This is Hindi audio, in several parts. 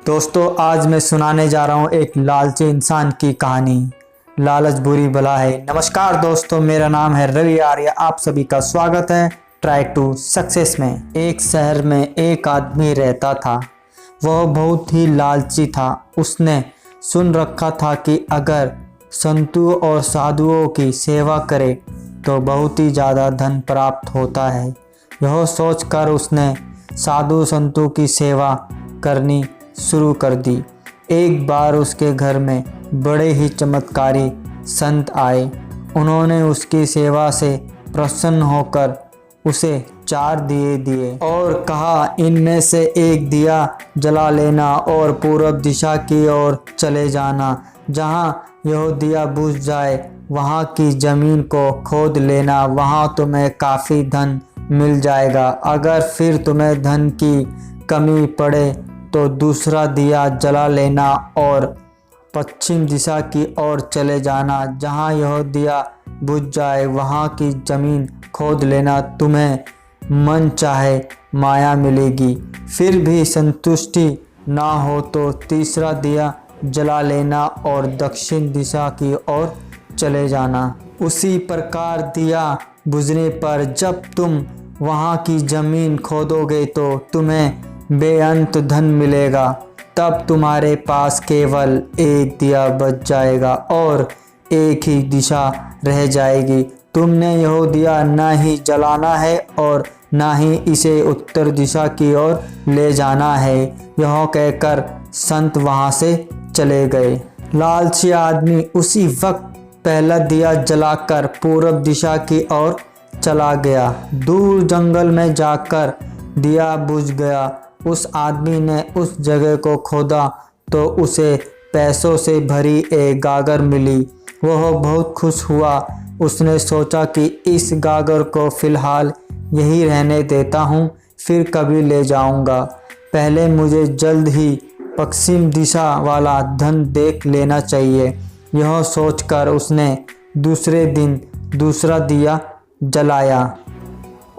दोस्तों आज मैं सुनाने जा रहा हूँ एक लालची इंसान की कहानी। लालच बुरी बला है। नमस्कार दोस्तों, मेरा नाम है रवि आर्य। आप सभी का स्वागत है ट्राई टू सक्सेस में। एक शहर में एक आदमी रहता था। वह बहुत ही लालची था। उसने सुन रखा था कि अगर संतों और साधुओं की सेवा करे तो बहुत ही ज़्यादा धन प्राप्त होता है। यह सोचकर उसने साधु संतों की सेवा करनी शुरू कर दी। एक बार उसके घर में बड़े ही चमत्कारी संत आए। उन्होंने उसकी सेवा से प्रसन्न होकर उसे 4 दिए दिए और कहा, इनमें से एक दिया जला लेना और पूर्व दिशा की ओर चले जाना। जहाँ यह दिया बुझ जाए वहाँ की जमीन को खोद लेना, वहाँ तुम्हें काफ़ी धन मिल जाएगा। अगर फिर तुम्हें धन की कमी पड़े तो दूसरा दिया जला लेना और पश्चिम दिशा की ओर चले जाना। जहाँ यह दिया बुझ जाए वहाँ की जमीन खोद लेना, तुम्हें मन चाहे माया मिलेगी। फिर भी संतुष्टि ना हो तो तीसरा दिया जला लेना और दक्षिण दिशा की ओर चले जाना। उसी प्रकार दिया बुझने पर जब तुम वहाँ की जमीन खोदोगे तो तुम्हें बेअंत धन मिलेगा। तब तुम्हारे पास केवल एक दिया बच जाएगा और एक ही दिशा रह जाएगी। तुमने यह दिया ना ही जलाना है और ना ही इसे उत्तर दिशा की ओर ले जाना है। यह कहकर संत वहां से चले गए। लालची आदमी उसी वक्त पहला दिया जलाकर पूर्व दिशा की ओर चला गया। दूर जंगल में जाकर दिया बुझ गया। उस आदमी ने उस जगह को खोदा तो उसे पैसों से भरी एक गागर मिली। वह बहुत खुश हुआ। उसने सोचा कि इस गागर को फिलहाल यही रहने देता हूँ, फिर कभी ले जाऊँगा। पहले मुझे जल्द ही पश्चिम दिशा वाला धन देख लेना चाहिए। यह सोचकर उसने दूसरे दिन दूसरा दिया जलाया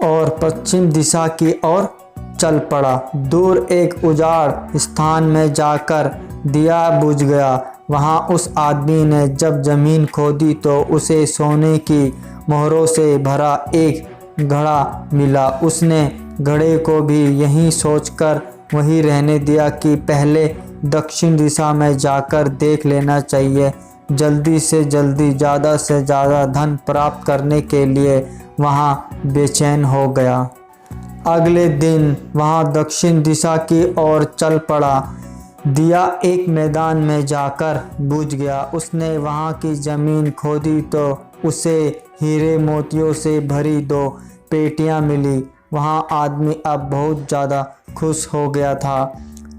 और पश्चिम दिशा की ओर चल पड़ा। दूर एक उजाड़ स्थान में जाकर दिया बुझ गया। वहां उस आदमी ने जब जमीन खोदी तो उसे सोने की मोहरों से भरा एक घड़ा मिला। उसने घड़े को भी यही सोचकर वहीं रहने दिया कि पहले दक्षिण दिशा में जाकर देख लेना चाहिए। जल्दी से जल्दी ज़्यादा से ज़्यादा धन प्राप्त करने के लिए वहां बेचैन हो गया। अगले दिन वहां दक्षिण दिशा की ओर चल पड़ा। दिया एक मैदान में जाकर बुझ गया। उसने वहां की जमीन खोदी तो उसे हीरे मोतियों से भरी 2 पेटियां मिली। वहां आदमी अब बहुत ज़्यादा खुश हो गया था।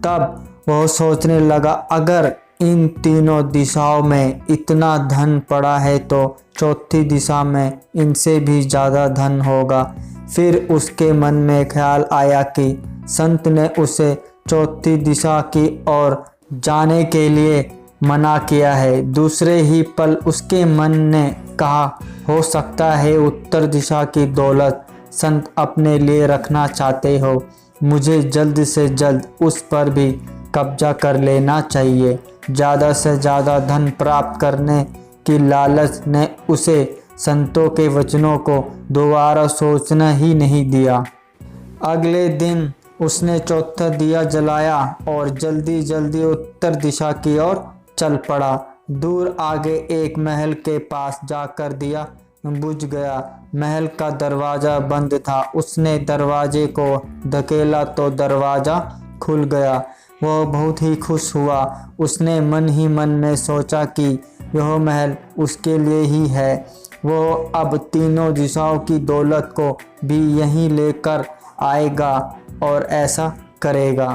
तब वह सोचने लगा, अगर इन तीनों दिशाओं में इतना धन पड़ा है तो चौथी दिशा में इनसे भी ज़्यादा धन होगा। फिर उसके मन में ख्याल आया कि संत ने उसे चौथी दिशा की ओर जाने के लिए मना किया है। दूसरे ही पल उसके मन ने कहा, हो सकता है उत्तर दिशा की दौलत संत अपने लिए रखना चाहते हो। मुझे जल्द से जल्द उस पर भी कब्जा कर लेना चाहिए। ज़्यादा से ज़्यादा धन प्राप्त करने की लालच ने उसे संतों के वचनों को दोबारा सोचना ही नहीं दिया। अगले दिन उसने चौथा दिया जलाया और जल्दी जल्दी उत्तर दिशा की ओर चल पड़ा। दूर आगे एक महल के पास जाकर दिया बुझ गया। महल का दरवाज़ा बंद था। उसने दरवाजे को धकेला तो दरवाज़ा खुल गया। वह बहुत ही खुश हुआ। उसने मन ही मन में सोचा कि यह महल उसके लिए ही है। वो अब तीनों दिशाओं की दौलत को भी यहीं लेकर आएगा और ऐसा करेगा।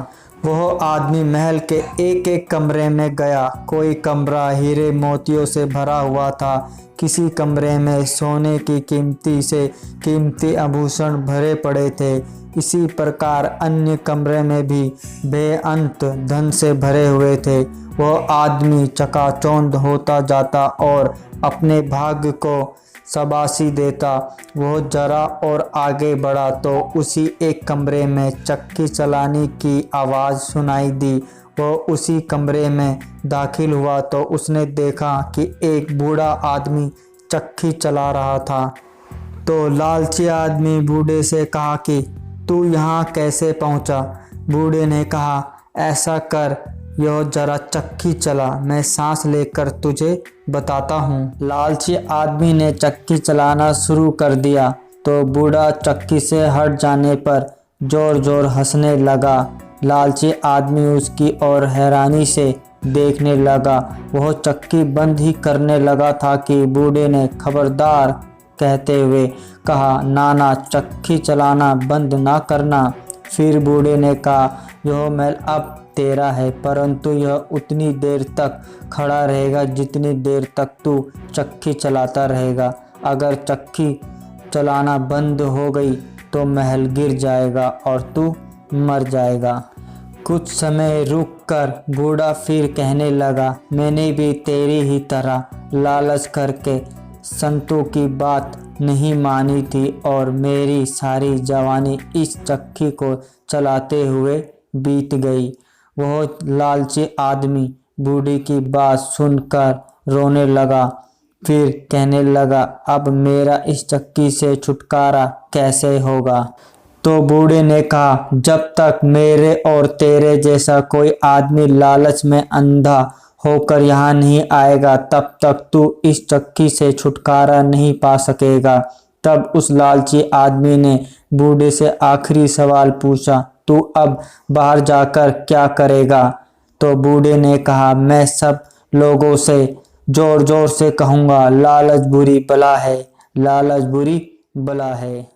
वह आदमी महल के एक एक कमरे में गया। कोई कमरा हीरे मोतियों से भरा हुआ था। किसी कमरे में सोने की कीमती आभूषण भरे पड़े थे। इसी प्रकार अन्य कमरे में भी बेअंत धन से भरे हुए थे। वह आदमी चकाचौंध होता जाता और अपने भाग्य को शाबाशी देता। वो जरा और आगे बढ़ा तो उसी एक कमरे में चक्की चलाने की आवाज़ सुनाई दी। वो उसी कमरे में दाखिल हुआ तो उसने देखा कि एक बूढ़ा आदमी चक्की चला रहा था। तो लालची आदमी बूढ़े से कहा कि तू यहाँ कैसे पहुँचा? बूढ़े ने कहा, ऐसा कर, यो जरा चक्की चला, मैं सांस लेकर तुझे बताता हूँ। लालची आदमी ने चक्की चलाना शुरू कर दिया तो बूढ़ा चक्की से हट जाने पर जोर जोर हंसने लगा। लालची आदमी उसकी ओर हैरानी से देखने लगा। वह चक्की बंद ही करने लगा था कि बूढ़े ने खबरदार कहते हुए कहा, नाना, चक्की चलाना बंद ना करना। फिर बूढ़े ने कहा, यह महल अब तेरा है, परंतु यह उतनी देर तक खड़ा रहेगा जितनी देर तक तू चक्की चलाता रहेगा। अगर चक्की चलाना बंद हो गई तो महल गिर जाएगा और तू मर जाएगा। कुछ समय रुककर बूढ़ा फिर कहने लगा, मैंने भी तेरी ही तरह लालच करके संतों की बात नहीं मानी थी और मेरी सारी जवानी इस चक्की को चलाते हुए बीत गई। वह लालची आदमी बूढ़ी की बात सुनकर रोने लगा। फिर कहने लगा, अब मेरा इस चक्की से छुटकारा कैसे होगा? तो बूढ़े ने कहा, जब तक मेरे और तेरे जैसा कोई आदमी लालच में अंधा होकर यहाँ नहीं आएगा तब तक तू इस चक्की से छुटकारा नहीं पा सकेगा। तब उस लालची आदमी ने बूढ़े से आखिरी सवाल पूछा, तू अब बाहर जाकर क्या करेगा? तो बूढ़े ने कहा, मैं सब लोगों से जोर जोर से कहूँगा, लालच बुरी बला है, लालच बुरी बला है।